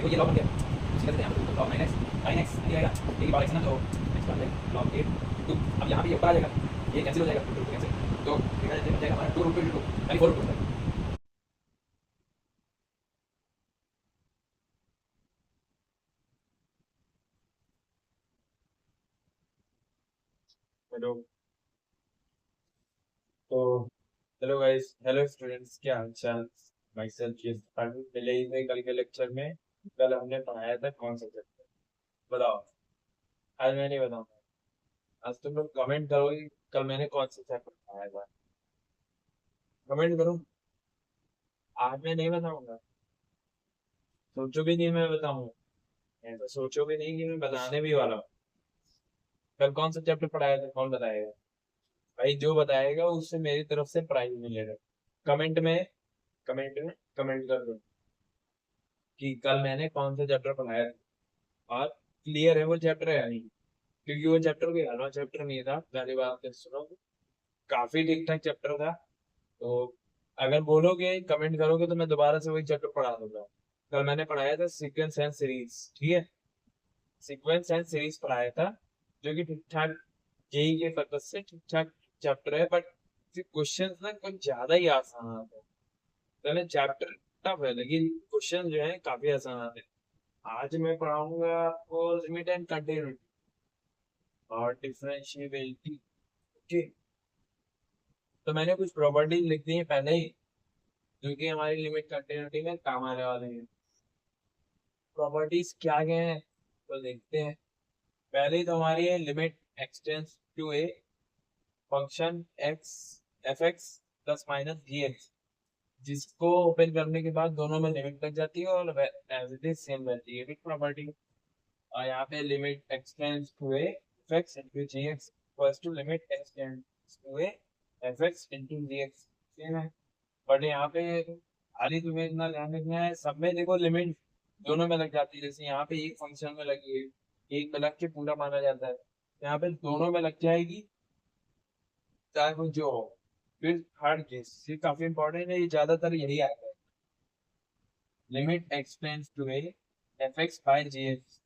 देखो ये लॉग बन गया, इसे कहते हैं यहाँ पे लॉग 9x ये आएगा a की पावर x ना, तो x पावर log 8 2। अब यहाँ पे ये ऊपर आ जाएगा, ये कैंसिल हो जाएगा, टू कैंसिल, तो देखा जाए बन जाएगा हमारा 2 रूट 2 यानी 4 रूट 2। हेलो। तो हेलो गाइस, हेलो स्टूडेंट्स, क्या हाल चाल। माई सेल्फ मिले ही थे कल के लेक्चर में। कल हमने पढ़ाया था कौन सा चैप्टर, बताओ। आज मैं नहीं बताऊंगा, आज तुम लोग कमेंट करोगे कल मैंने कौन सा चैप्टर पढ़ाया था। कमेंट करो, आज मैं नहीं बताऊंगा। सोचो भी नहीं मैं बताऊंगा, ऐसा सोचो भी नहीं कि मैं बताने भी वाला हूँ। कल कौन सा चैप्टर पढ़ाया था, कौन बताएगा? भाई जो बताएगा उससे मेरी तरफ से प्राइज मिलेगा। कमेंट में, कमेंट में कमेंट कर दो कि कल मैंने कौन सा चैप्टर पढ़ाया था और क्लियर है वो चैप्टर है या नहीं। क्योंकि वो चैप्टर कोई हलवा चैप्टर नहीं था, पहली बात तो सुनो, काफी ठीक ठाक चैप्टर था। तो अगर बोलोगे कमेंट करोगे तो मैं दोबारा से वही चैप्टर पढ़ा दूंगा। कल मैंने पढ़ाया था सीक्वेंस एंड सीरीज, ठीक है। सीक्वेंस एंड सीरीज पढ़ाया था, जो कि ठीक ठाक जेई के पर्पज से ठीक ठाक चैप्टर है, बट क्वेश्चन ना कुछ ज्यादा ही आसान आते हैं। पहले चैप्टर टफ है लेकिन क्वेश्चन जो है काफी आसान आते हैं। आज मैं पढ़ाऊंगा आपको लिमिट एंड कंटिन्यूटी और डिफरेंशिएबिलिटी, ओके। तो मैंने कुछ प्रॉपर्टीज लिख दी है पहले ही, जो कि हमारी लिमिट कंटिन्यूटी में काम आने वाले हैं। प्रॉपर्टीज क्या क्या है तो देखते हैं। पहले तो हमारी है limit x tends to a function x f x plus minus g x, जिसको ओपन करने के बाद दोनों में लिमिट लग जाती है और एज इट इज सेम रहती है, प्रॉपर्टी। और यहाँ पे limit x tends to a f x into g x equals to limit x tends to a f x into g x, same है। बट यहाँ पे खाली तुम्हें इतना ध्यान रखना है, सब में देखो लिमिट दोनों में लग जाती है। जैसे यहाँ पे एक फंक्शन में लगी है, एक में लग के पूरा माना जाता है, यहाँ पे दोनों में लग जाएगी, चाहे वो जो हो। फिर हर केस ये काफी इंपॉर्टेंट है, ये ज्यादातर यही आता है। Limit x tends to a f x by g x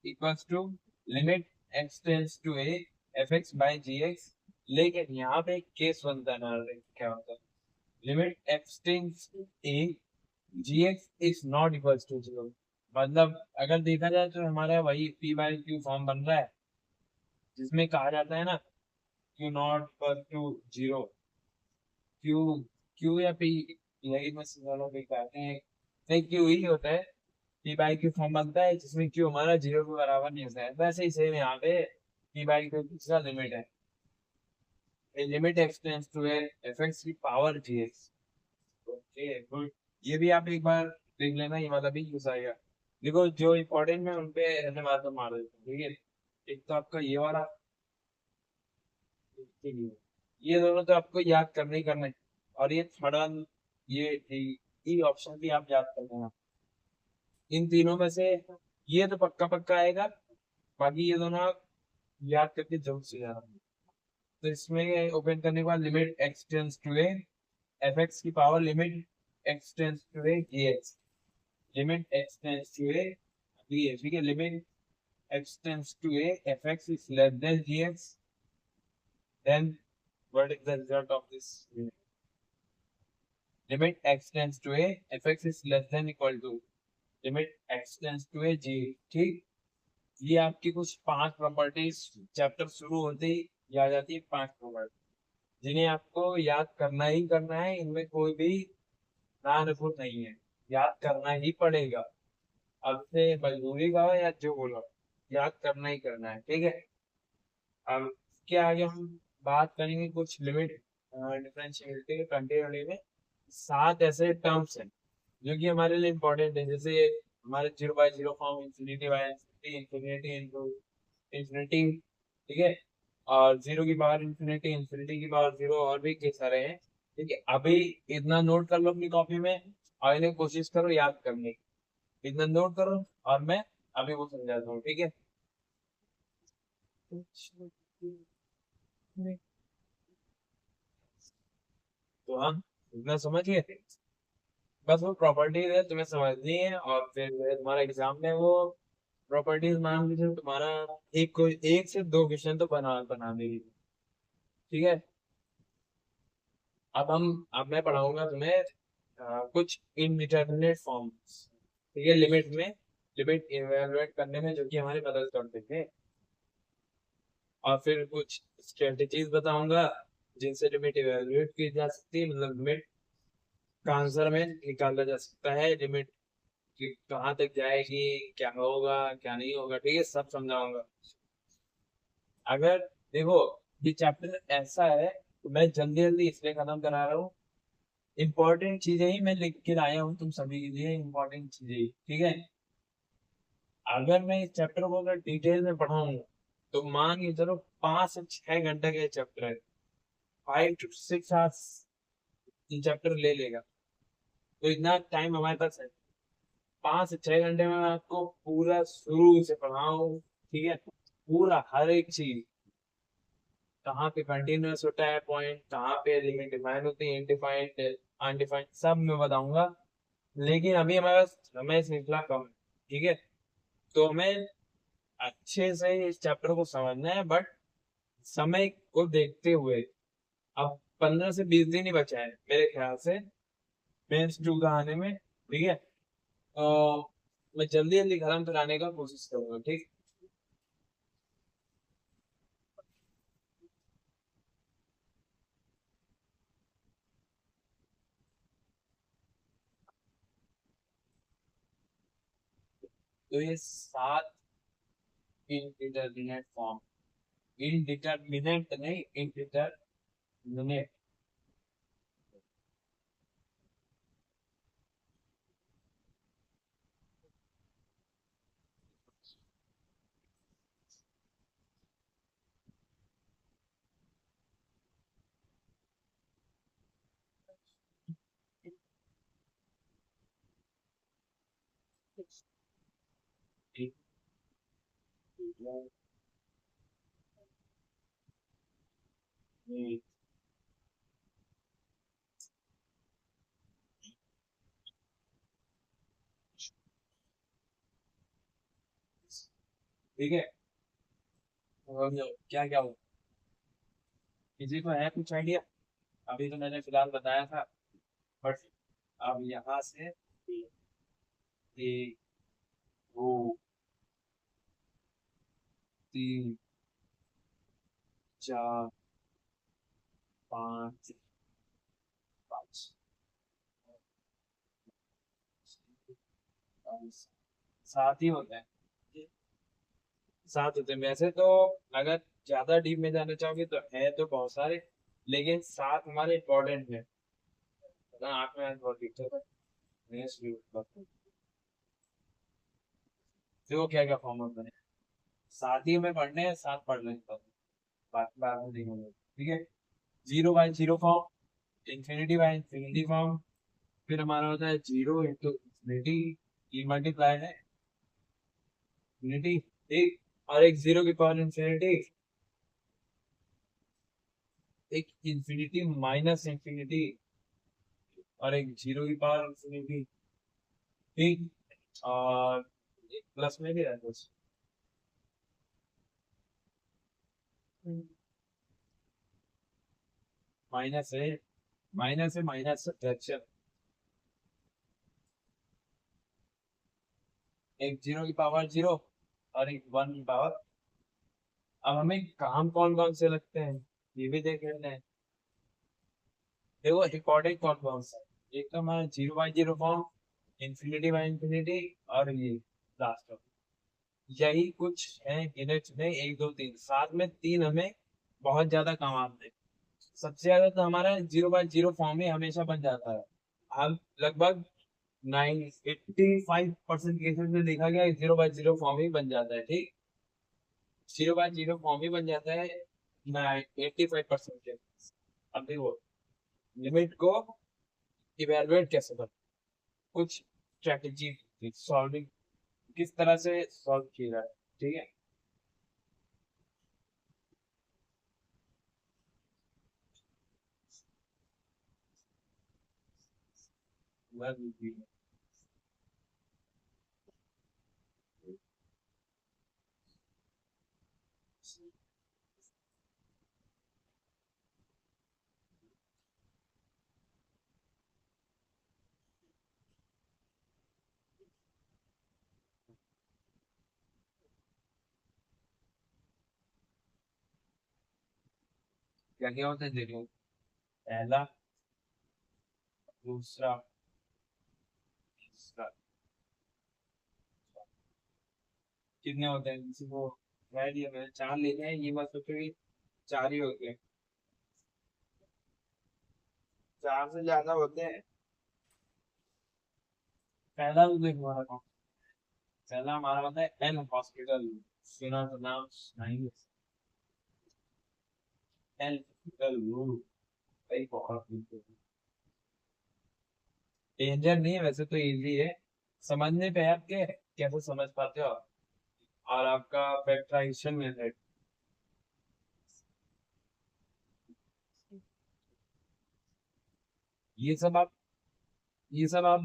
equals to limit x tends to a f x by g x. लेकिन यहाँ पे एक केस बनता है ना, क्या होता है, limit x tends a g x is not equals to zero. मतलब अगर देखा जाए तो हमारा वही पी बाई क्यू फॉर्म बन रहा है, जिसमें कहा जाता है ना q not equal to zero. Q, q या पी, यही मैं दोनों पे कहते हैं, नहीं क्यू ही होता है। पी बाई क्यू फॉर्म बनता है जिसमें क्यू हमारा जीरो के बराबर नहीं होता है, वैसे ही सेम यहाँ पे पी बाई क्यू का लिमिट है। Limit x tends to f x की power g x, okay good. ये भी आप एक बार देख लेना, ये वाला भी यूज आएगा। देखो जो इम्पोर्टेंट है उनपे ऐसे मार देते हैं, ठीक है। एक तो आपका ये वाला, ये दोनों तो आपको याद करना ही करना है। और ये थर्ड वन, ये ऑप्शन भी आप याद कर लेना। इन तीनों में से ये तो पक्का पक्का आएगा, बाकी ये दोनों आप याद करके जरूर से जाना। तो इसमें ओपन करने के बाद limit x tends to a f x की power limit x tends to a g x, limit x tends to a, ठीक है, limit x tends to a f x is less than g x, then what is the result of this? limit x tends to a fx is less than equal to limit x tends to a g, ठीक। ये आपकी कुछ 5 properties chapter शुरू होते ही याद आ जाती है, 5 property जिन्हें आपको याद करना ही करना है। इनमें कोई भी नानुकुर नहीं है, याद करना ही पड़ेगा। अब से मजबूरी का हो या जो बोलो, याद करना ही करना है, ठीक है। अब इसके आगे हम बात करेंगे कुछ लिमिट डिफरेंशिएबिलिटी कंटिन्यूटी में 7 ऐसे टर्म्स हैं जो कि हमारे लिए इम्पोर्टेंट है। जैसे हमारे zero by zero form, infinity by infinity, infinity into infinity, ठीक है। और जीरो की पावर इंफिनिटी, इंफिनिटी की पावर जीरो, और भी कई सारे हैं, ठीक है। अभी इतना नोट कर लो अपनी कॉपी में और इन्हें कोशिश करो याद करने की। इतना नोट करो और मैं अभी वो समझाता हूँ, ठीक है। तो हम इतना समझ गए। बस वो प्रॉपर्टीज है, तुम्हें समझनी है, और फिर तुम्हारा एग्जाम में वो प्रॉपर्टीज मान लीजिए तुम्हारा एक से दो क्वेश्चन तो बना देगी। ठीक है। अब मैं पढ़ाऊंगा तुम्हें कुछ इनडिटरमिनेट फॉर्म्स। ठीक है, लिमिट इवेलुएट करने में जो कि हमारे मदद करते थे। और फिर कुछ स्ट्रेटजीज बताऊंगा जिनसे लिमिट इवेलुएट की जा सकती है, मतलब लिमिट का आंसर में निकाला जा सकता है, लिमिट कि कहाँ तक जाएगी, क्या होगा क्या नहीं होगा। ठीक है, सब समझाऊंगा। अगर देखो, ये चैप्टर ऐसा है तो मैं जल्दी जल्दी इसलिए खत्म करा रहा हूँ, इंपॉर्टेंट चीजें ही मैं लिख के लाया हूँ तुम सभी के लिए, इंपॉर्टेंट चीजें ही। ठीक है। अगर मैं इस चैप्टर को अगर डिटेल में पढ़ाऊँ तो मान के चलो 5 से 6 घंटे का चैप्टर है, 5 to 6 आवर्स ये चैप्टर ले लेगा। तो इतना टाइम हमारे पास है, 5 से 6 घंटे में मैं आपको पूरा शुरू से पढ़ाऊँ। ठीक है, पूरा हर एक चीज, कहाँ पे कंटिन्यूअस होता है पॉइंट, कहाँ पे लिमिट डिफाइन होती है, इनडिफाइंड अनडिफाइंड, सब मैं बताऊंगा। लेकिन अभी हमारे पास समय श्रृंखला कम है। ठीक है, तो हमें अच्छे से इस चैप्टर को समझना है, बट समय को देखते हुए अब 15 से 20 दिन ही बचा है मेरे ख्याल से मेंस 2 का आने में। ठीक है, तो मैं जल्दी जल्दी खत्म कराने का कोशिश करूंगा। ठीक। तो ये 7 इनडिटरमिनेट फॉर्म, इनडिटरमिनेट नहीं, इनडिटरमिनेट। ठीक है। और क्या क्या हो, किसी को है कुछ आइडिया? अभी तो मैंने फिलहाल बताया था, बट अब यहाँ से एक, दो, तीन, चार, पाँच, पाँच, सात ही होते हैं। 7 होते हैं वैसे तो। अगर ज्यादा डीप में जाना चाहोगे तो है तो बहुत सारे, लेकिन 7 हमारे इम्पोर्टेंट है ना। आँख में बहुत दिक्कत नहीं है, देखो क्या क्या फॉर्म होता है। 7 ही हमें पढ़ने हैं, 7 पढ़ लेंगे, बाकी बाद में देखेंगे। ठीक है। 0/0 form, infinity by infinity form, फिर हमारा होता है 0 into इंफिनिटी, ये मल्टीप्लाई है इंफिनिटी, एक, और एक 0 की पावर इंफिनिटी, एक इंफिनिटी माइनस इंफिनिटी, और एक 0 की पावर इंफिनिटी। ठीक। और एक प्लस में भी है कुछ। माइनस है, माइनस फ्रैक्शन, एक 0 की पावर 0 और एक 1 की पावर। अब हमें काम कौन कौन से लगते हैं ये भी देख लेते हैं। देखो इंपॉर्टेंट कौन कौन सा है? एक तो हमारा 0/0 फॉर्म, इंफिनिटी बाय इंफिनिटी, और ये लास्ट। यही कुछ है, गिने चुने 1 2 3, साथ में 3 हमें बहुत ज्यादा काम आते हैं। सबसे ज्यादा तो हमारा 0/0 फॉर्म ही हमेशा बन जाता है। हम लगभग 85% केसेस में देखा गया 0/0 फॉर्म ही बन जाता है। ठीक, 0/0 फॉर्म ही बन जाता है 85% के। अब देखो, लिमिट को इवेलुएट कैसे कर, कुछ स्ट्रेटेजी सॉल्विंग, किस तरह से सॉल्व किया जाए। ठीक है। क्या क्या होता है देखो, पहला, दूसरा, तीसरा, कितने होते हैं किसी को कह दिया मैंने, चार लेते हैं, ये बात सोचो कि चार ही होते हैं, चार से ज्यादा होते हैं। पहला तो देखो हमारा कौन, पहला हमारा होता है एन हॉस्पिटल, सुना तो नाम नहीं, एन हॉस्पिटल, भाई बहुत डेंजर नहीं है, वैसे तो इजी है समझने पे, आपके कैसे समझ पाते हो आप? और आपका फैक्टराइजेशन मेथड, ये सब आप ये सब आप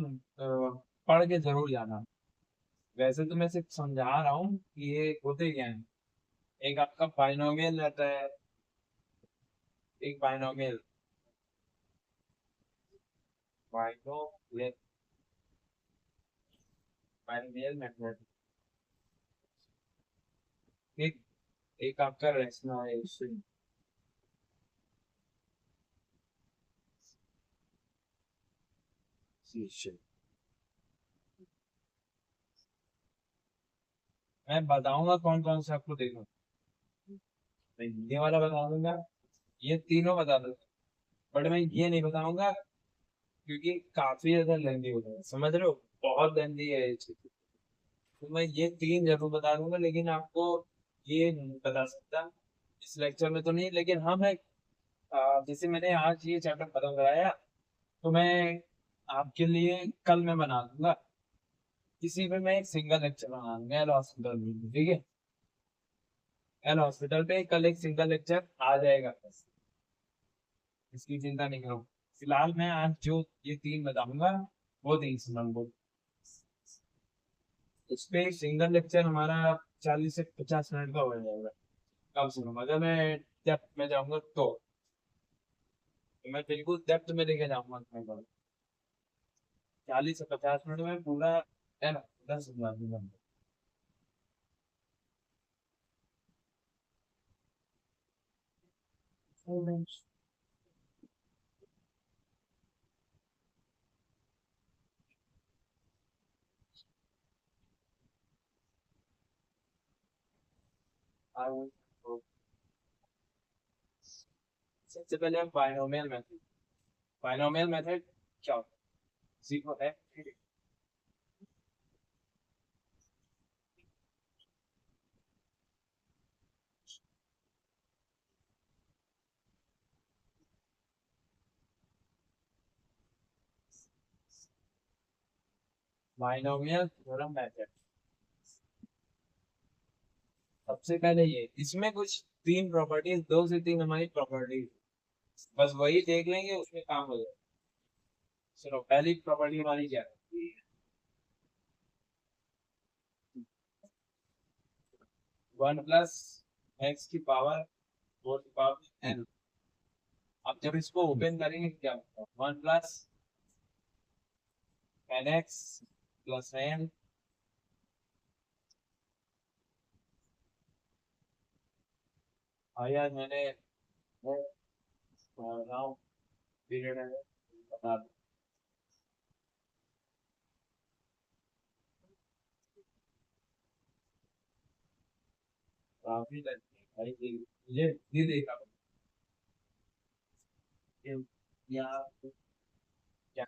पढ़ के जरूर जाना। वैसे तो मैं सिर्फ समझा रहा हूँ कि ये होते क्या है। एक आपका बाइनोमियल रहता है, एक बाइनोमियल, बाइनोमियल, बाइनोमियल मेथड, एक एक आपका रेशनलाइजेशन। मैं बताऊंगा कौन कौन से आपको देखो, मैं हिंदी वाला बता दूंगा, ये तीनों बता दूंगा, बट मैं ये नहीं बताऊंगा क्योंकि काफी ज्यादा लेंदी हो जाएगा, समझ रहे हो, बहुत लेंदी है ये चीज। तो मैं ये तीन जरूर बता दूंगा, लेकिन आपको ये नहीं बता सकता इस लेक्चर में तो नहीं, लेकिन हाँ मैं जैसे मैंने आज ये चैप्टर खत्म कराया, तो मैं आपके लिए कल मैं बना दूंगा, किसी पे मैं एक सिंगल लेक्चर बना दूंगा एल हॉस्पिटल में, ठीक है? एल हॉस्पिटल पे कल एक सिंगल लेक्चर आ जाएगा, इसकी चिंता नहीं करो। फिलहाल मैं आज जो ये तीन बताऊंगा वो तीन सुनो, इस पे सिंगल लेक्चर हमारा 40 से 50 मिनट का हो जाएगा। कब सुनो, अगर मैं डेप्थ में जाऊंगा तो मैं बिल्कुल डेप्थ में लेके जाऊंगा अपने को, 40 से 50 मिनट में पूरा है ना, 10 मिनट। सबसे पहले हम बाइनोमियल मेथड क्या होता है, जीरो है, बाइनोमियल थ्योरम मेथड। सबसे पहले ये, इसमें कुछ तीन प्रॉपर्टीज, दो से तीन हमारी प्रॉपर्टीज, बस वही देख लेंगे उसमें काम हो जाएगा। चलो पहली प्रॉपर्टी हमारी क्या है, 1 + x⁴ n। अब जब इसको ओपन करेंगे क्या होगा, 1 + nx + n। और यार मैंने वो पढ़ रहा हूँ, पीरियड है, बता दो। काफी लगती है भाई, ये देखा ये- यहाँ क्या,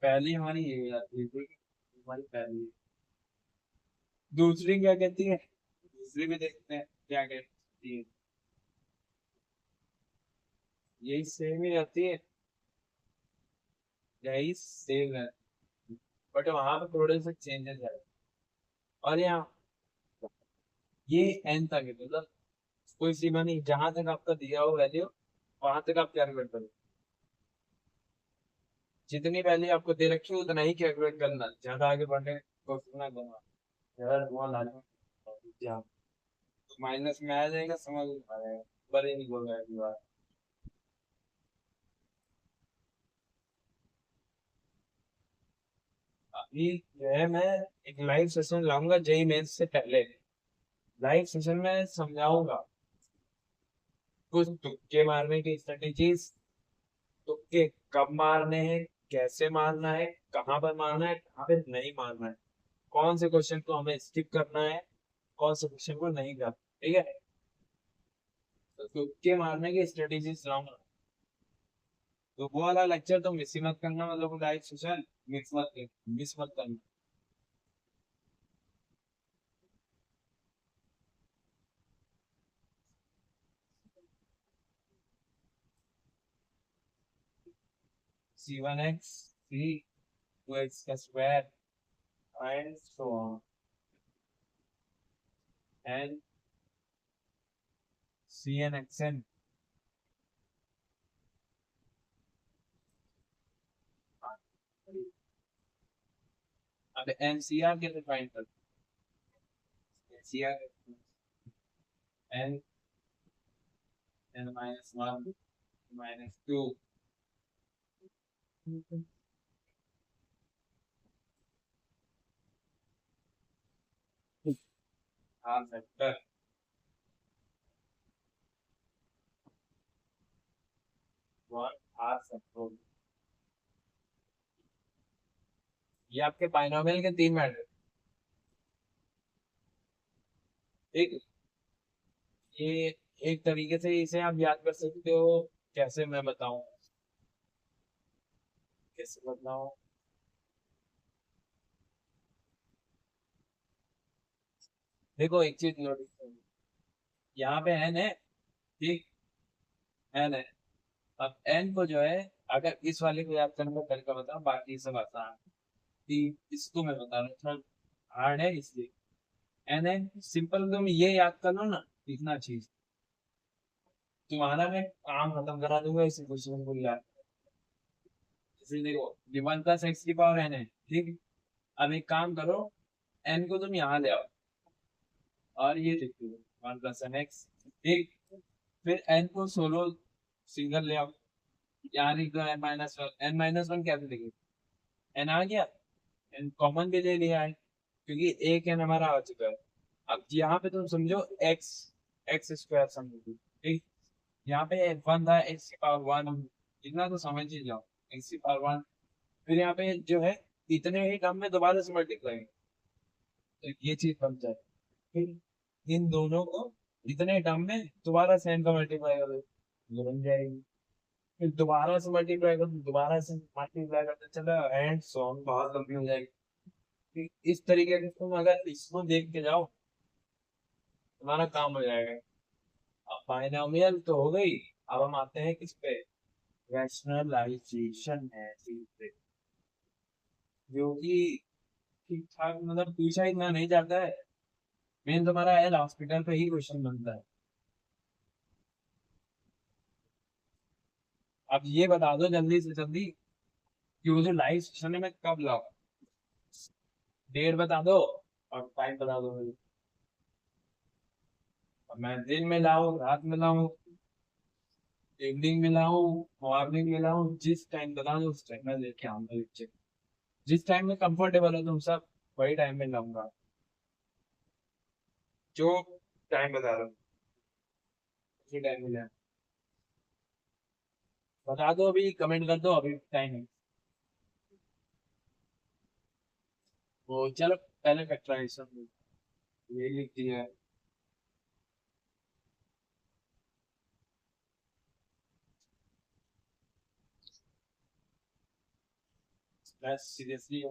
पहली हमारी ये आती है, ठीक है? हमारी पहली, दूसरी क्या कहती है, दूसरी भी देखते हैं क्या कहती है, यही सेम ही रहती है, यही सेम है, बट वहां पे थोड़े से चेंजेस है। और यहाँ ये n तक है, मतलब कोई सीमा नहीं, जहां तक आपका दिया हो वैल्यू वहां तक आप कैलकुलेट करो। जितनी वैल्यू आपको दे रखी है उतना ही कैलकुलेट करना, ज्यादा आगे बढ़ने को ना करना, ज्यादा धुआं लाना। माइनस में आ जाएगा, समझ में आ जाएगा, पर ही नहीं बोल रहा है अगली बार। अभी जो है मैं एक लाइव सेशन लाऊंगा जेई मेंस से पहले। लाइव सेशन में समझाऊंगा कुछ तुक्के मारने की स्ट्रेटेजीज, तुक्के कब मारने हैं, कैसे मारना है, कहाँ पर मारना है, कहाँ पे नहीं मारना है, कौन से क्वेश्चन को हमें स्किप करना है, कौन से क्वेश्चन को नहीं करना। ठीक है, तो तुक्के मारने की स्ट्रेटेजीज लाऊंगा। तो वो वाला लेक्चर तो मिस ही मत करना, मतलब लाइव सेशन मिस मत करना। C1x C2x का square and so on, and Cn xn। अब NCR कैसे फाइंड करते हैं? NCR n n-1 -2 R factor, और R फैक्टर। ये आपके बाइनोमियल के तीन मैटर। एक ये एक तरीके से इसे आप याद कर सकते हो, कैसे मैं बताऊं, कैसे बताऊं। देखो एक चीज नोटिस करो, यहाँ पे n है, ठीक, n है। अब n को जो है, अगर इस वाले को याद करने का तरीका बताऊं, बाकी सब आसान है। इसको मैं बता रहा हूँ, थोड़ा हार्ड है इसलिए। एन है सिंपल, तुम ये याद कर लो ना, इतना चीज तुम्हारा मैं काम खत्म करा दूंगा इसी क्वेश्चन को याद। जैसे देखो, ये 1 + x⁴ n है, ठीक। अब एक काम करो, n को तुम यहाँ ले आओ और ये लिख दो 1 + n x, ठीक। फिर n को सोलो सिंगल ले आओ, यहाँ लिख दो n-1। n-1 कैसे लिखे, n आ गया, n कॉमन भी ले लिया है क्योंकि एक n हमारा आ चुका है। अब यहाँ पे तुम समझो x x² समझो, ठीक। यहाँ पे 1 था, x⁴ इतना तो समझ ही जाओ, x⁴ फिर यहाँ पे जो है इतने ही टर्म में दोबारा से मल्टीप्लाई, तो ये चीज बन जाए। फिर इन दोनों को इतने टर्म में दोबारा से n का मल्टीप्लाई करो, ये बन जाएगी। फिर दोबारा से मल्टीप्लाई करो, दोबारा से मल्टीप्लाई करते चलो, एंड सो ऑन, बहुत लंबी हो जाएगी। फिर इस तरीके से तुम अगर इसको देख के जाओ, तुम्हारा काम हो जाएगा। अब बाइनोमियल तो हो गई, अब हम आते हैं किस पे, रैशनलाइजेशन है चीज पे, जो कि ठीक ठाक मतलब पूछा इतना नहीं जाता है। मेन तुम्हारा है हॉस्पिटल पे ही क्वेश्चन बनता है। अब ये बता दो जल्दी से जल्दी कि वो जो लाइव सेशन है मैं कब लाऊं, डेट बता दो और टाइम बता दो मुझे। अब मैं दिन में लाऊं, रात में लाऊं, इवनिंग में लाऊं, मॉर्निंग में लाऊं, जिस टाइम बता दो उस टाइम मैं लेके आऊंगा लेक्चर। जिस टाइम में कंफर्टेबल हो तुम सब, वही टाइम में लाऊंगा, जो टाइम बता रहा हूँ उसी टाइम में लाऊंगा। बता दो अभी, कमेंट कर दो अभी टाइम है। वो चलो पहले फैक्टराइजेशन ये लिख दिया है। बस सीरियसली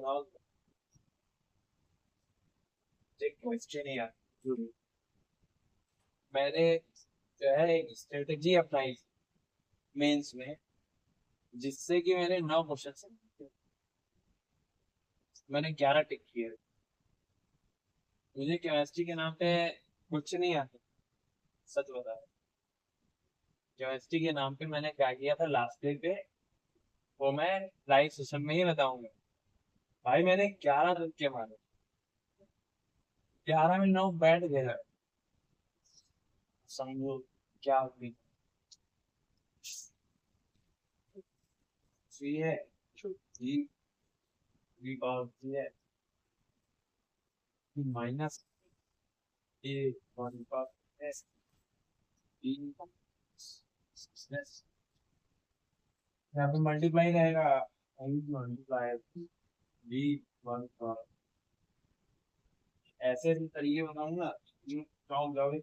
क्वेश्चन है यार, मैंने जो है एक स्ट्रेटेजी अपनाई मेंस में, जिससे कि मैंने 9 क्वेश्चन, मैंने 11 टिक किए। मुझे केमिस्ट्री के नाम पे कुछ नहीं आता, सच बता रहा हूँ। केमिस्ट्री के नाम पे मैंने क्या किया था लास्ट डे पे, वो मैं लाइव सेशन में ही बताऊंगा। भाई मैंने 11 तुक्के मारे, 11 में 9 बैठ गए, समझो क्या हुई। सी है, जी, जी पावर सी है, माइनस ए वन पावर एस, बी यहाँ पे मल्टीप्लाई रहेगा, मल्टीप्लाई बी वन पावर, ऐसे तरीके बनाऊंगा काउंट जाओगे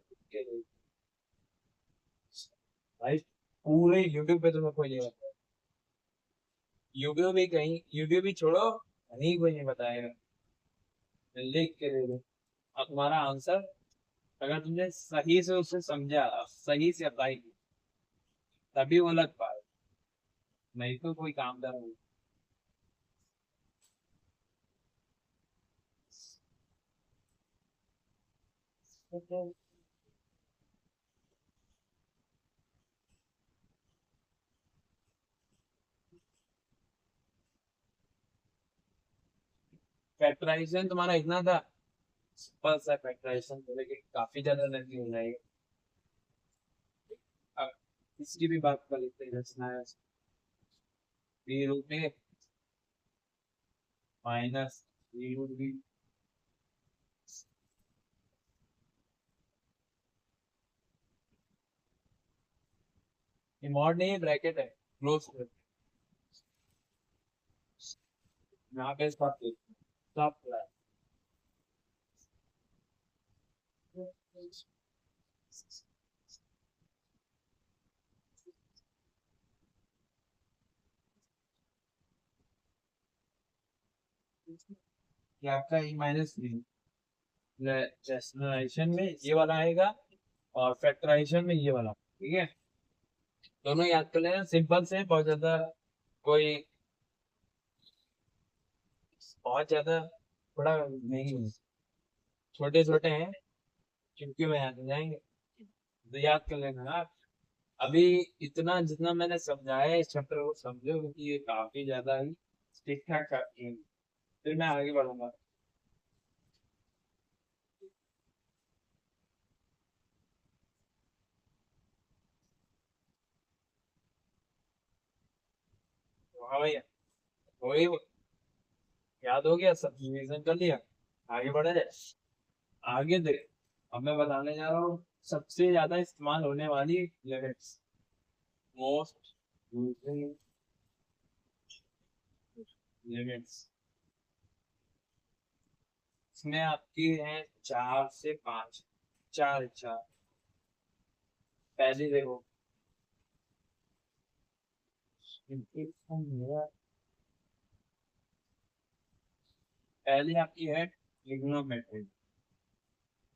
भाई। पूरे यूट्यूब पे तुम्हें कोई नहीं बताएगा, यूट्यूब भी कहीं, यूट्यूब भी छोड़ो, कहीं कोई नहीं बताएगा। लिख के दे दो अब तुम्हारा आंसर, अगर तुमने सही से उसे समझा, सही से अप्लाई किया, तभी वो लग पाए, नहीं तो कोई काम का नहीं। फैक्टराइजेशन तुम्हारा इतना था, सिंपल सा फैक्टराइजेशन तो, लेकिन काफी ज्यादा एनर्जी हो जाएगी। अब इसकी भी बात कर लेते हैं, रचना है बी रूट में माइनस बी रूट बी, ये मॉड नहीं है, ब्रैकेट है, क्लोज कर, यहाँ पे स्टॉप स्टॉप। ये आपका ई माइनस थ्री, रेशनलाइजेशन में ये वाला आएगा, और फैक्टराइजेशन में ये वाला, ठीक है। दोनों याद कर लेना, सिंपल से, कोई बहुत ज्यादा बड़ा नहीं है, छोटे छोटे हैं, चुटकी में याद हो जाएंगे, तो याद कर लेना आप। अभी इतना जितना मैंने समझाया है इस चैप्टर को समझो, क्योंकि ये काफी ज्यादा ही ठीक ठाक है। फिर मैं आगे बढ़ूंगा। तो हाँ भैया, वही याद हो गया, सब रिवीजन कर लिया, आगे बढ़े जाए। आगे देख, अब मैं बताने जा रहा हूँ सबसे ज्यादा इस्तेमाल होने वाली लिमिट्स, मोस्ट यूजिंग लिमिट्स। इसमें आपकी है 4 से 5, चार चार। पहली देखो, पहली आपकी है ट्रिग्नोमेट्री,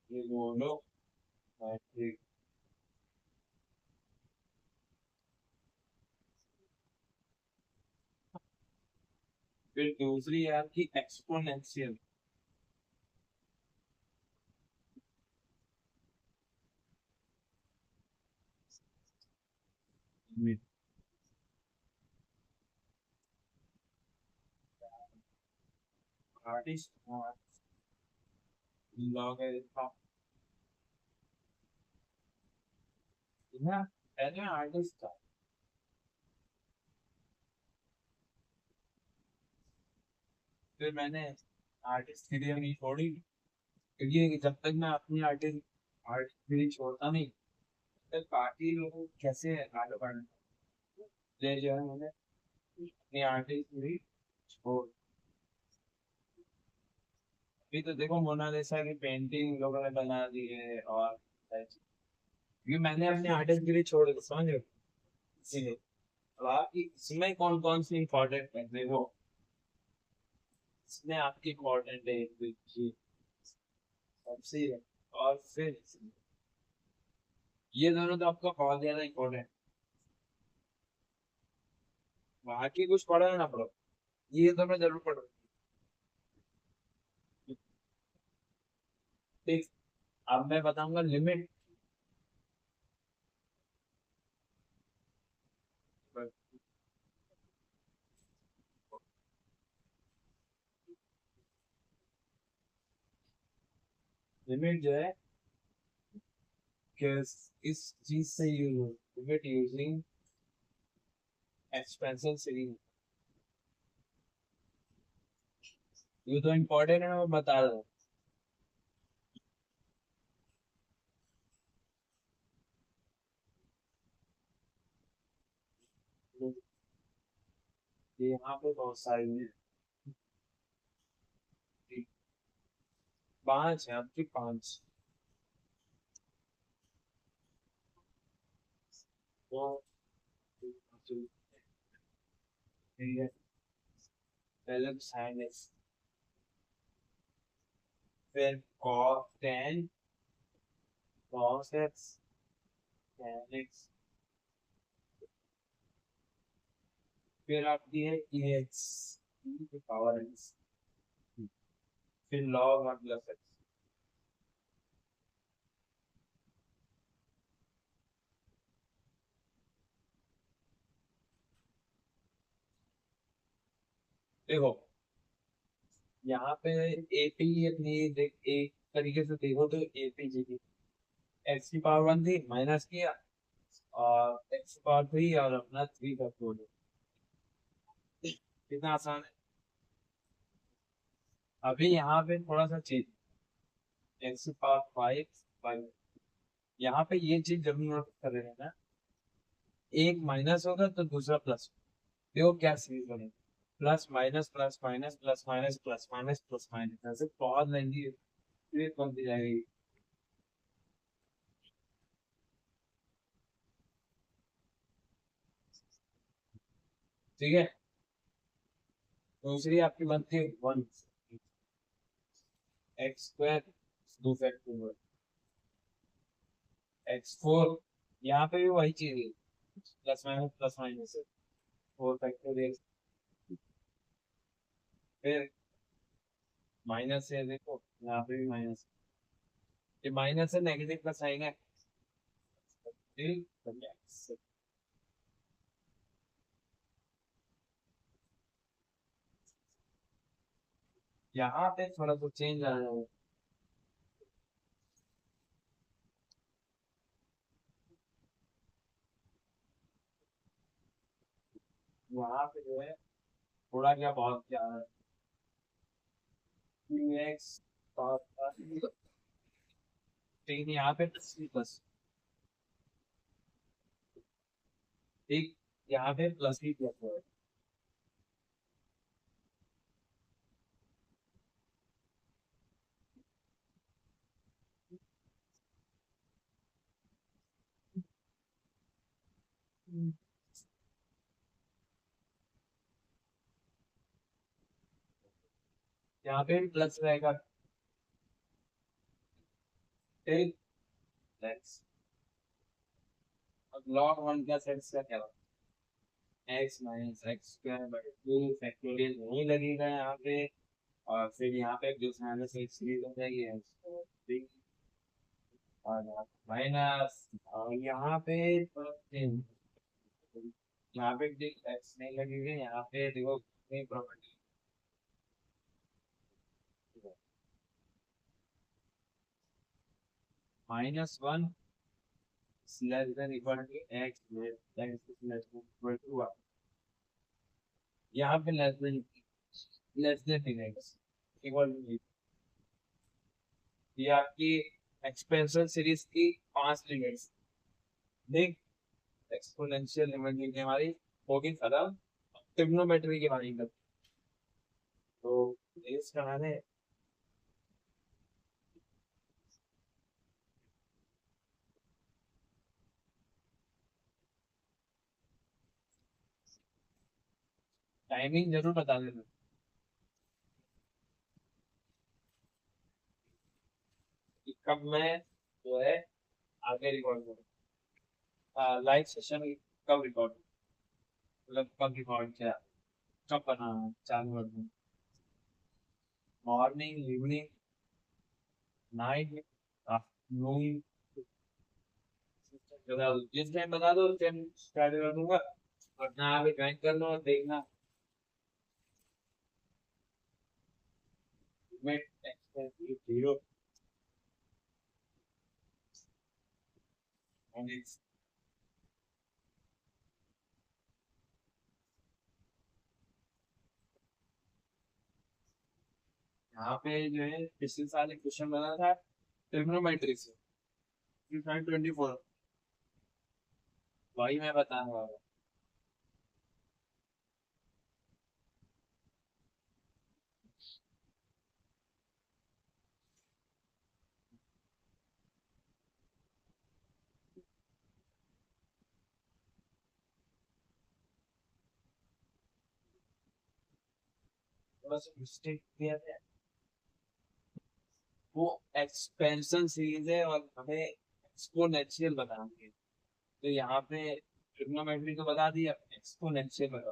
ट्रिग्नोमेट्री। फिर दूसरी है आपकी एक्सपोनेंशियल, आर्टिस्ट लॉगरिथम, ना पहले आर्टिस्ट था, फिर मैंने आर्टिस्ट की नहीं छोड़ी, क्योंकि जब तक मैं अपनी आर्टिस्ट नहीं छोड़ता नहीं, तब बाकी लोग कैसे आगे बढ़े, ले जो है मैंने अपनी आर्टिस्ट भी छोड़। अभी तो देखो मोनालिसा की पेंटिंग लोगों ने बना दी है, और क्योंकि मैंने अपने आर्टिस्ट के लिए छोड़ दी, समझ रहे हो? इसीलिए अब आपकी इसमें कौन कौन सी इंपॉर्टेंट है देखो, इसमें आपकी इम्पोर्टेंट है देखिए, सबसे, और फिर ये दोनों तो आपका बहुत ज्यादा इम्पोर्टेंट, बाकी कुछ पढ़ो ना पढ़ो, ये दोनों जरूर पढ़ो। ठीक, अब मैं बताऊंगा लिमिट। लिमिट जो है कि इस चीज से use limit using expansion series. ये तो इम्पोर्टेंट है, मैं बता रहा हूँ। ये यहाँ पे बहुत सारी हैं। 5 है, आपकी 5। तो ठीक है, पहले साइन एक्स, फिर cos 10 cos x tan x, फिर आपकी है एक्स पावर एक्स, फिर log 1 प्लस एक्स। देखो यहाँ पे एपी अपनी देख, एक तरीके से देखो तो एपी जी की एक्स की पावर 1 थी, माइनस किया और एक्स की पावर 3 और अपना 3 का फोर। कितना आसान है। अभी यहाँ पे थोड़ा सा चेंज, एक्स की पावर 5 5, यहाँ पे ये चीज जरूर नोट कर लेना, एक माइनस होगा तो दूसरा प्लस। देखो क्या सीरीज बनेगी, plus minus plus minus plus minus plus minus plus minus, ऐसे बहुत लेंदी सीरीज बनती जाएगी। ठीक है, दूसरी आपकी बनती है 1 एक्स स्क्वायर, दो फैक्टोरियल एक्स 4, यहाँ पे भी वही चीज है, प्लस माइनस 4 फैक्टोरियल, फिर माइनस है, देखो यहाँ पे भी माइनस, ये माइनस है, नेगेटिव का साइन है, यहाँ पे थोड़ा सा चेंज आ रहा है। यहाँ पे जो है थोड़ा क्या बहुत क्या है, 2x लेकिन यहाँ पे प्लस, ठीक, यहाँ पे प्लस ही प्लस है। यहाँ पे भी प्लस रहेगा, ठीक। Next, अब log 1 प्लस एक्स का क्या, x minus x square by 2 factorial नहीं लगेगा यहाँ पे, और फिर यहाँ पे जो माइनस एक सीरीज हो जाएगी ठीक, और माइनस, और यहाँ पे यहाँ पे एक्स नहीं लगेगा, यहाँ पे देखो कितनी property, -1 less than equal to x less than equal to, यहाँ पे less than x equal to, ये आपकी एक्सपेंशन सीरीज की 5 लिमिट्स, देख एक्सपोनेंशियल लिमिट की हमारी होगी खत्म, ट्रिग्नोमेट्री की बारी कर, तो इस कराने टाइमिंग जरूर बता देना कि कब मैं जो है आगे रिकॉर्ड करूँ, लाइव सेशन कब रिकॉर्ड, मतलब कब रिकॉर्ड किया, कब बना चालू कर दूँ, मॉर्निंग इवनिंग नाइट, मूवी बता दो, जिस टाइम बता दो उस टाइम स्टार्ट कर दूंगा, अपना आगे ज्वाइन कर लो और देखना। लिमिट एक्स टू जीरो यहाँ पे जो है पिछले साल एक क्वेश्चन बना था ट्रिग्नोमेट्री से 2024, वही मैं बताने वाला हूँ। थोड़ा सा मिस्टेक किया था, वो एक्सपेंशन सीरीज है और हमें एक्सपोनेंशियल बताना है, तो यहाँ पे ट्रिग्नोमेट्री तो बता दिया, एक्सपोनेंशियल बता,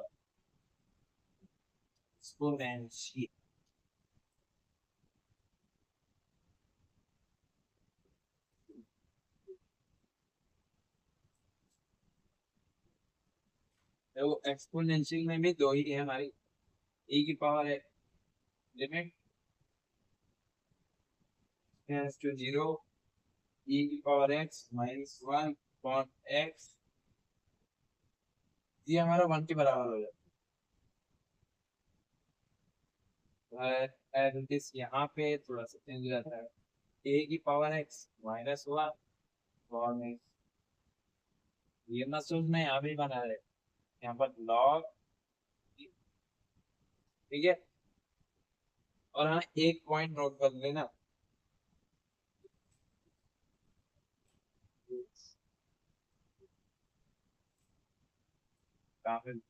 एक्सपोनेंशियल। तो एक्सपोनेंशियल में भी दो ही है हमारी, e की पावर है limit tends to zero, e की power x minus one upon x, ये हमारा वन के बराबर हो जाता है। एज इट इज यहाँ पे थोड़ा सा चेंज हो जाता है, a की power x minus one upon x, ये ना सोचना यहाँ भी बना है, यहाँ पर log, ठीक है। और हाँ एक पॉइंट नोट कर लेना, काफी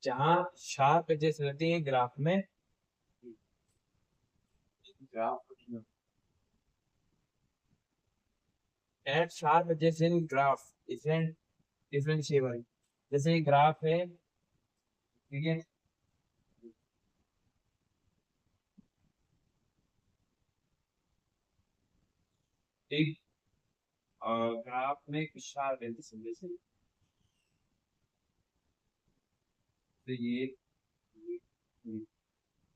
जहाँ शार्प एजेस रहती है ग्राफ में, graph at sharp edges in graph different differentiable, जैसे ग्राफ है, ठीक है, एक ग्राफ में शार्प एजेस जैसे, तो ये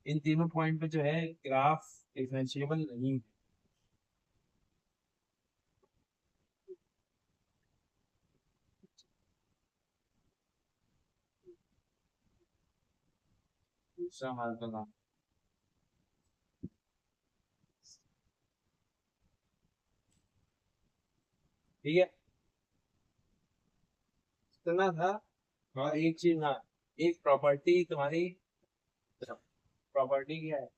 इन तीनों पॉइंट पे जो है ग्राफ डिफरेंशिएबल नहीं है। दूसरा हमारा बना, ठीक है, इतना था। और एक चीज, हाँ, एक प्रॉपर्टी तुम्हारी, प्रॉपर्टी क्या है,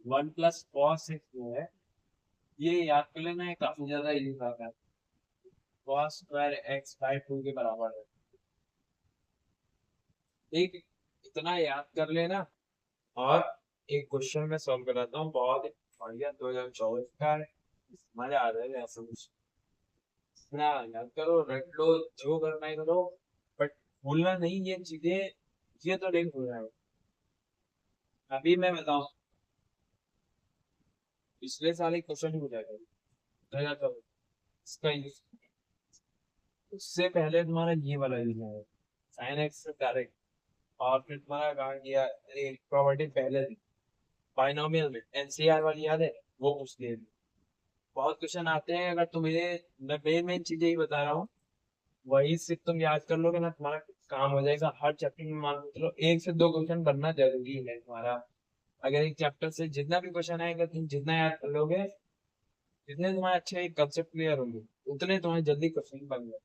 वन प्लस कॉस एक्स जो है, ये याद कर लेना, है काफी ज्यादा इजी था, cos square x by two के बराबर है, ठीक, इतना याद कर लेना। और एक क्वेश्चन में सॉल्व कराता हूँ, बहुत ही बढ़िया 2024 का है, मजा आ रहा है ऐसा कुछ, इतना याद करो, रट लो, जो करना है करो, बट भूलना नहीं ये चीजें, ये तो नहीं भूलना है। अभी मैं बताऊँ, पिछले साल एक क्वेश्चन ही पूछा गया 2024, इसका यूज, उससे पहले तुम्हारा ये वाला यूज है, साइन एक्स से डायरेक्ट, और फिर तुम्हारा कहा गया प्रॉपर्टी पहले थी बाइनोमियल में, एनसीआर वाली याद है, वो पूछ लिए थे। बहुत क्वेश्चन आते हैं, अगर तुम्हें, मैं मेन मेन चीजें ही बता रहा हूँ, वही सिर्फ तुम याद कर लोगे ना, तुम्हारा काम हो जाएगा। हर चैप्टर में मान के चलो एक से दो क्वेश्चन बनना जरूरी है तुम्हारा, अगर एक चैप्टर से जितना भी क्वेश्चन आएगा तुम जितना याद कर लोगे, जितने तुम्हारे अच्छे एक कंसेप्ट क्लियर होंगे, उतने तुम्हारे जल्दी क्वेश्चन बन गए,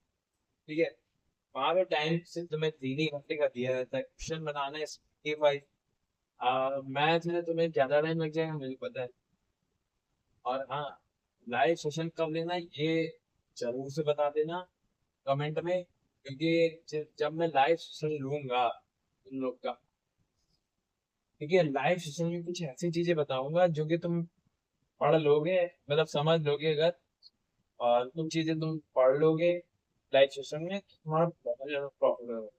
ठीक है। वहाँ पे टाइम से तुम्हें 3 ही घंटे का दिया जाता है क्वेश्चन बनाने के भाई, मैथ में तुम्हें ज्यादा टाइम लग जाएगा मुझे पता है। और हाँ, लाइव सेशन कब लेना है ये जरूर से बता देना कमेंट में, क्योंकि जब मैं लाइव सेशन लूंगा तुम लोग का, क्योंकि लाइव सेशन में कुछ ऐसी चीजें बताऊंगा जो कि तुम पढ़ लोगे, मतलब समझ लोगे अगर, और कुछ चीजें तुम पढ़ लोगे लाइव सेशन में तो तुम्हारा बहुत ज्यादा प्रॉब्लम होगा।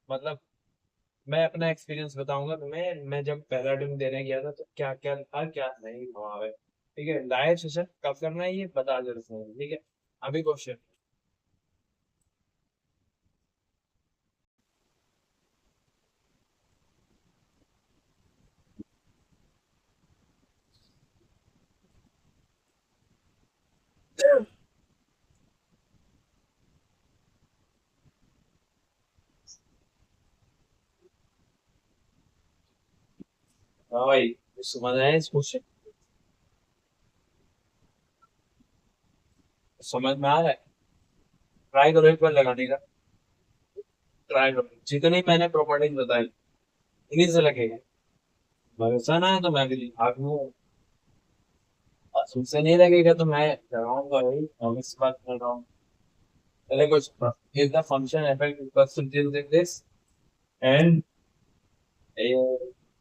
मतलब मैं अपना एक्सपीरियंस बताऊंगा तुम्हें, मैं जब पहला दिन देने गया था तो क्या क्या था क्या नहीं हुआ है। ठीक है, लाइव सेशन कब करना है ये बता दे रहा हूँ, ठीक है। अभी क्वेश्चन, हाँ भाई समझ आया इस क्वेश्चन, समझ में आ रहा है? ट्राई करो एक बार लगाने का, ट्राई करो जितनी मैंने प्रॉपर्टीज बताई इन्हीं से लगेगा। भरोसा ना है तो मैं भी आगे और तुमसे नहीं लगेगा तो मैं लगाऊंगा भाई, और इस बात कर रहा हूँ। पहले कुछ, if the function f equals to this and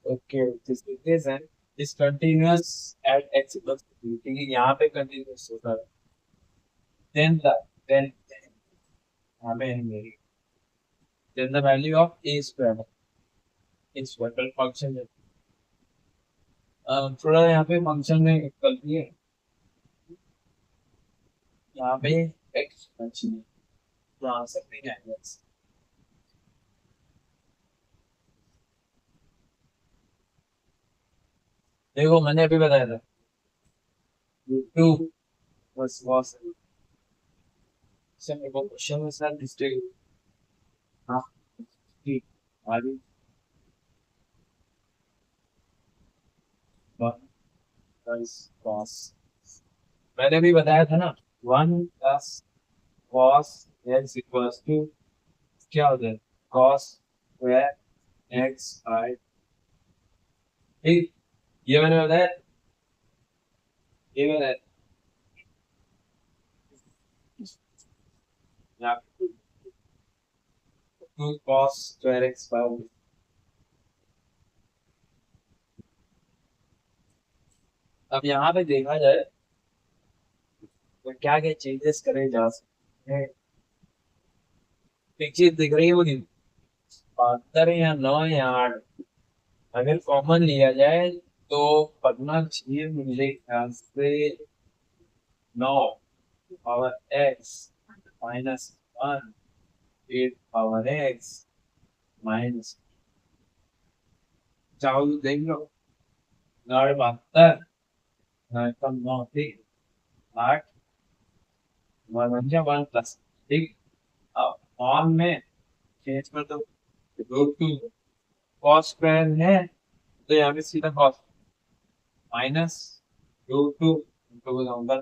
okay this is this and is continuous at x equals to 2, ठीक है यहाँ पे continuous होता है, then the then यहाँ पे है मेरी, then the value of a square is what the function है। थोड़ा यहाँ पे फंक्शन में एक गलती है, यहाँ पे x फंक्शन है तो आंसर नहीं आएगा। देखो मैंने अभी बताया था टू बस was सर मेरे को क्वेश्चन में सर डिस्ट्रिक्ट, हाँ ठीक, आगे प्लस कॉस, मैंने भी बताया था ना, one plus cos x equals to क्या होता है, कॉस स्क्वायर एक्स आई, ठीक, ये मैंने बताया, ये मैंने यहाँ two cos square x y. अब यहाँ पे देखा जाए तो क्या क्या चेंजेस करे जा सकते हैं, एक चीज दिख रही है वो नहीं, 72 या 9 या 8, अगर कॉमन लिया जाए तो पढ़ना चाहिए मुझे ख्याल से 9 power x minus 1 8 power x minus, चाहो तो देख लो, 9 72 कम 9 ठीक, 8 वन जा 1 प्लस, ठीक। अब ऑन में चेंज कर दो, रूट 2 कॉस स्क्वायर है तो यहाँ पे सीधा कॉस माइनस रूट 2 तो नंबर,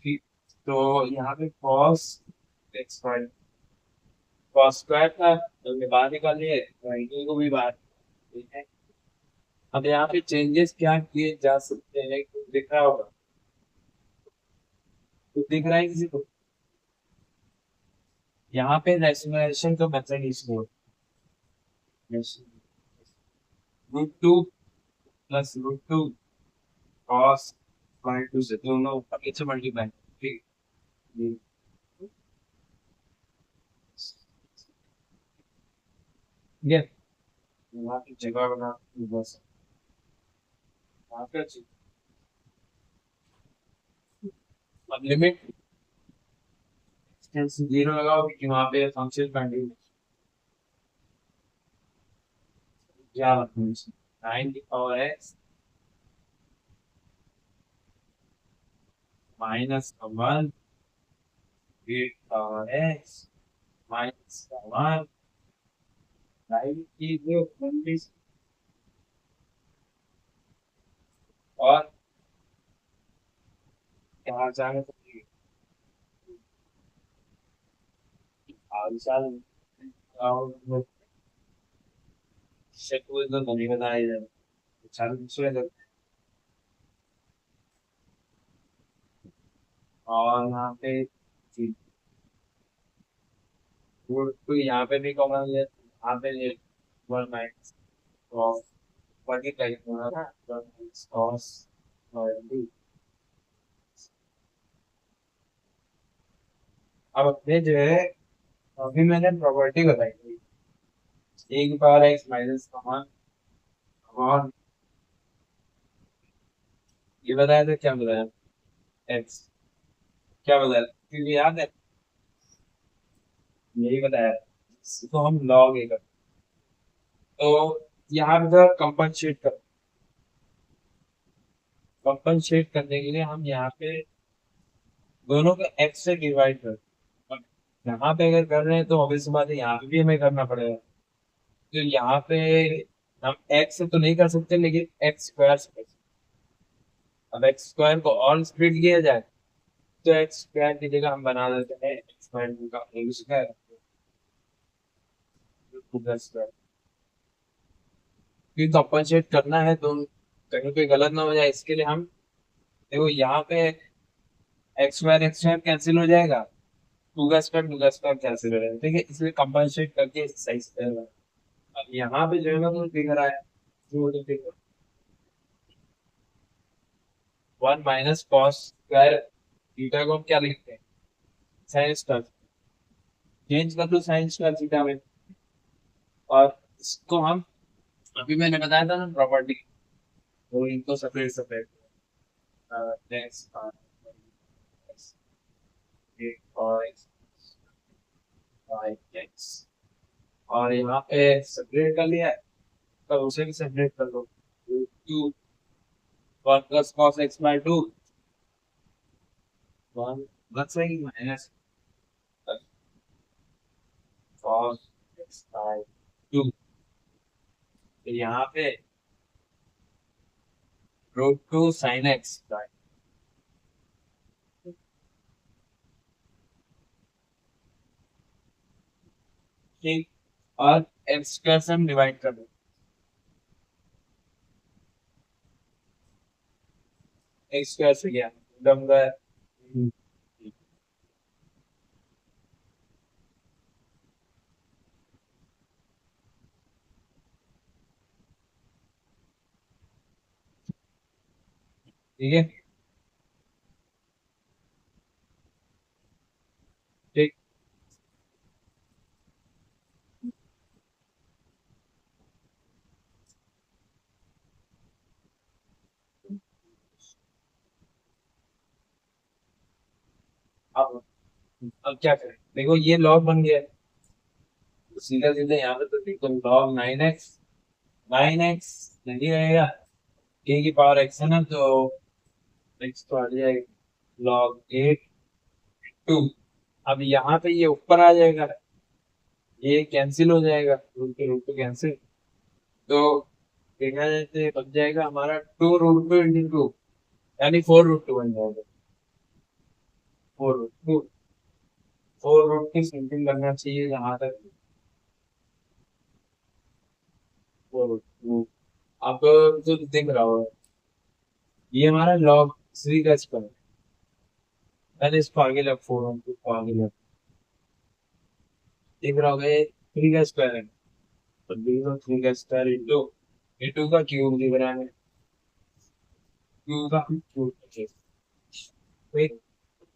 ठीक, तो यहाँ पे cos x square, cos square था तो हमने बाहर निकाल लिए, राइट को भी बाहर, ठीक है। अब यहाँ पे चेंजेस क्या किए जा सकते हैं दिख रहा होगा, तो दिख रहा है किसी को, यहाँ पे रेशनलाइजेशन का मेथड इसको रूट 2 प्लस रूट 2 कॉस बाय 2 से दोनों पीछे मल्टीप्लाई, ठीक, ये ठीक है, यहाँ की जगह बना बस, यहाँ पे अब लिमिट 0 लगाओ क्योंकि वहाँ पे फंक्शन कंटिन्यू, क्या मतलब 9 की power x minus 1 8 power x minus 1 9 की जो 20 और क्या जाने तो विशाल और शेकुल तो नहीं बताया जाए, चार दूसरे और यहाँ पे रूट टू यहाँ पे भी कॉमन है, यहाँ पे ये वन माइनस कॉस मल्टीप्लाई होना था, वन माइनस कॉस और डी। अब अपने जो है, अभी मैंने प्रॉपर्टी बताई थी, ए की पावर एक्स माइनस कॉमन, और ये बताया था, क्या बताया, एक्स, क्या बताया, क्योंकि याद है, यही बताया, तो हम लॉग ए कर, तो यहाँ पे कंपनसेट कर, कंपनसेट करने के लिए हम यहाँ पे दोनों को एक्स से डिवाइड कर, और यहाँ पे अगर कर रहे हैं तो ऑब्वियस बात है यहाँ पे भी हमें करना पड़ेगा, तो यहाँ पे हम एक्स से तो नहीं कर सकते, लेकिन एक्स स्क्वायर से कर सकते। अब एक्स स्क्वायर को और स्प्लिट किया जाए तो एक्स स्क्वायर की जगह हम बना देते हैं एक्स स्क्वायर का होल स्क्वायर प्लस स्क्वायर, क्योंकि कंपनसेट करना है तो कहीं पे गलत ना हो जाए, इसके लिए हम देखो यहाँ पे एक्स स्क्वायर कैंसिल हो जाएगा, टू का स्क्वायर कैंसिल हो जाएगा, ठीक है, इसलिए कंपनसेट करके सही से करेगा। अब यहाँ पे जो है ना वो दिख रहा है, जो देखो one minus cos square theta को हम क्या लिखते हैं, साइन स्क्वायर, चेंज कर दो साइन स्क्वायर थीटा में, और इसको हम अभी मैंने बताया था ना प्रॉपर्टी, तो इनको सेपरेट सेपरेट नेक्स्ट और यहाँ पे सेपरेट कर लिया है, तो उसे भी सेपरेट कर दो, two one plus cos x by two, one plus वही minus cos x by two, तो यहाँ पे root two sine x by, ठीक, और एक्स स्क्वायर से हम डिवाइड कर दो, एक्स स्क्वायर से क्या एकदम गया, ठीक है, ठीक। अब क्या करें, देखो ये लॉग बन गया है, तो सीधा सीधा यहाँ पे तो देखो लॉग नाइन एक्स नहीं रहेगा, ए की पावर एक्स है ना, तो एक्स तो आ जाएगा लॉग एट टू, अब यहाँ पे ये ऊपर आ जाएगा, ये कैंसिल हो जाएगा, रूट टू कैंसिल, तो देखा जाए तो ये बन जाएगा हमारा two root two into two, यानी फोर रूट टू बन जाएगा, four root two, four root की सिंपल करना चाहिए यहाँ तक, फोर रूट टू, अब जो दिख रहा हो, ये हमारा लॉग थ्री का स्क्वायर, पहले इसको आगे लेफ्ट, फोर रूट टू को आगे लेफ्ट, दिख रहा होगा ये थ्री का स्क्वायर है, तो देखो थ्री का स्क्वायर इंटू इंटू का क्यूब दिख रहा है, क्यूब का क्यूब, ठीक,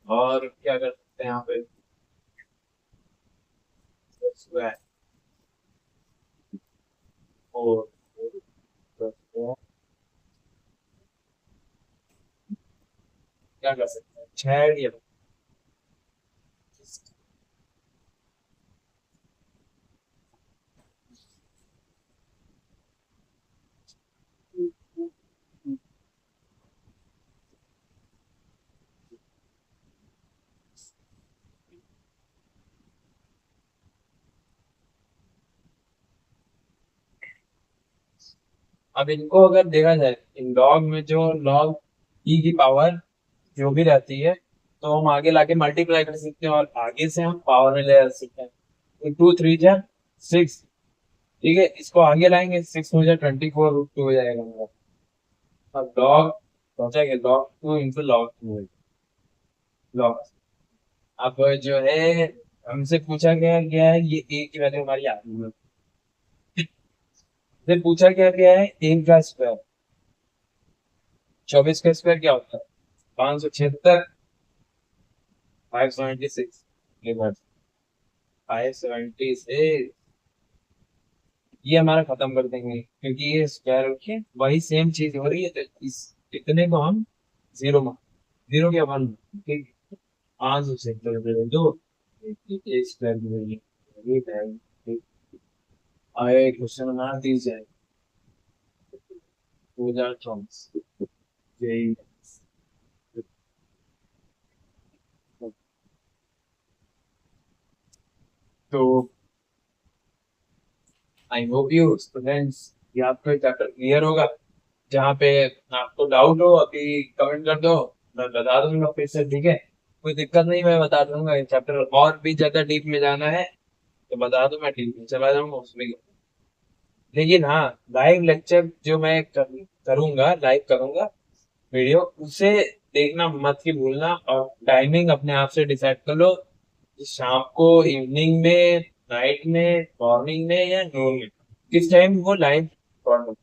और क्या कर सकते हैं यहाँ पे, स्क्वायर और क्या कर सकते हैं, छह ये, अब इनको अगर देखा जाए, इन लॉग में जो लॉग ई की पावर जो भी रहती है, तो हम आगे लाके मल्टीप्लाई कर सकते हैं, और आगे से हम पावर में ले जा सकते हैं, तो टू थ्री जा सिक्स, ठीक है, इसको आगे लाएंगे, सिक्स हो जाए 24 रूट टू हो जाएगा हमारा, अब लॉग सोचा कि log two into log to है, लॉग। अब जो है हमसे पूछा गया है ये ए की वैल्यू हमारी आ गई है। फिर पूछा गया है ए का स्क्वायर। 24 का स्क्वायर क्या होता है? 576, 576, 576। ये हमारा खत्म कर देंगे क्योंकि ये स्क्वायर रखिए वही सेम चीज हो रही है, तो इस इतने को हम जीरो मान, जीरो क्या वन, ठीक। 576 दो स्क्वायर की वैल्यू ये है, ठीक। आए क्वेश्चन बना दीजिए 2024 यही। तो आई होप यू स्टूडेंट्स ये आपको चैप्टर क्लियर होगा। जहाँ पे आपको डाउट हो अभी कमेंट कर दो, मैं बता दूंगा फिर से, ठीक है। कोई दिक्कत नहीं, मैं बता दूंगा। ये चैप्टर और भी ज्यादा डीप में जाना है तो बता दो, मैं डीप में चला जाऊंगा उसमें। लेकिन हाँ, लाइव लेक्चर जो मैं करूंगा, लाइव करूंगा वीडियो, उसे देखना मत ही भूलना। और टाइमिंग अपने आप से डिसाइड कर लो कि शाम को, इवनिंग में, नाइट में, मॉर्निंग में या नून में, किस टाइम वो लाइव रिकॉर्ड।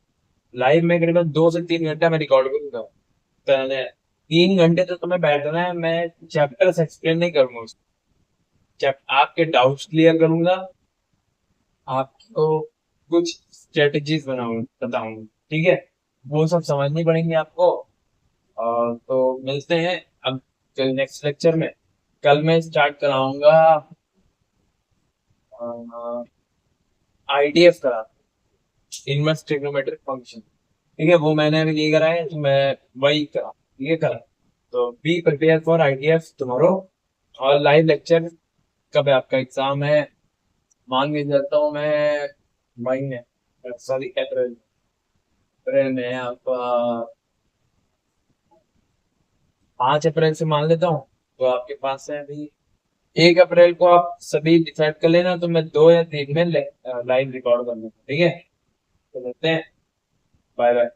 लाइव में करीबन 2 से 3 घंटा मैं रिकॉर्ड करूंगा। पहले 3 घंटे तो तुम्हें बैठना है, मैं चैप्टर्स एक्सप्लेन नहीं करूंगा उसको। आपके डाउट्स क्लियर करूंगा, आपको कुछ स्ट्रेटजीज बनाऊंगा, बताऊंगा, ठीक है। वो सब समझनी पड़ेंगी आपको। तो मिलते हैं अब कल नेक्स्ट लेक्चर में। कल मैं स्टार्ट कराऊंगा आईडीएफ करा, इनवर्स ट्रिग्नोमेट्रिक फंक्शन, ठीक है। वो मैंने अभी नहीं करा है तो मैं वही करा, ये करा। तो be prepare for IDF tomorrow. और लाइव लेक्चर कब है आपका एग्जाम है? मान के चलता हूँ मैं मई में, सॉरी अप्रैल, अप्रैल में आपका 5 अप्रैल से मान लेता हूँ। तो आपके पास है अभी 1 अप्रैल को, आप सभी डिसाइड कर लेना तो मैं 2 या 3 में लाइव रिकॉर्ड कर लूंगा, ठीक है। तो मिलते हैं, बाय बाय।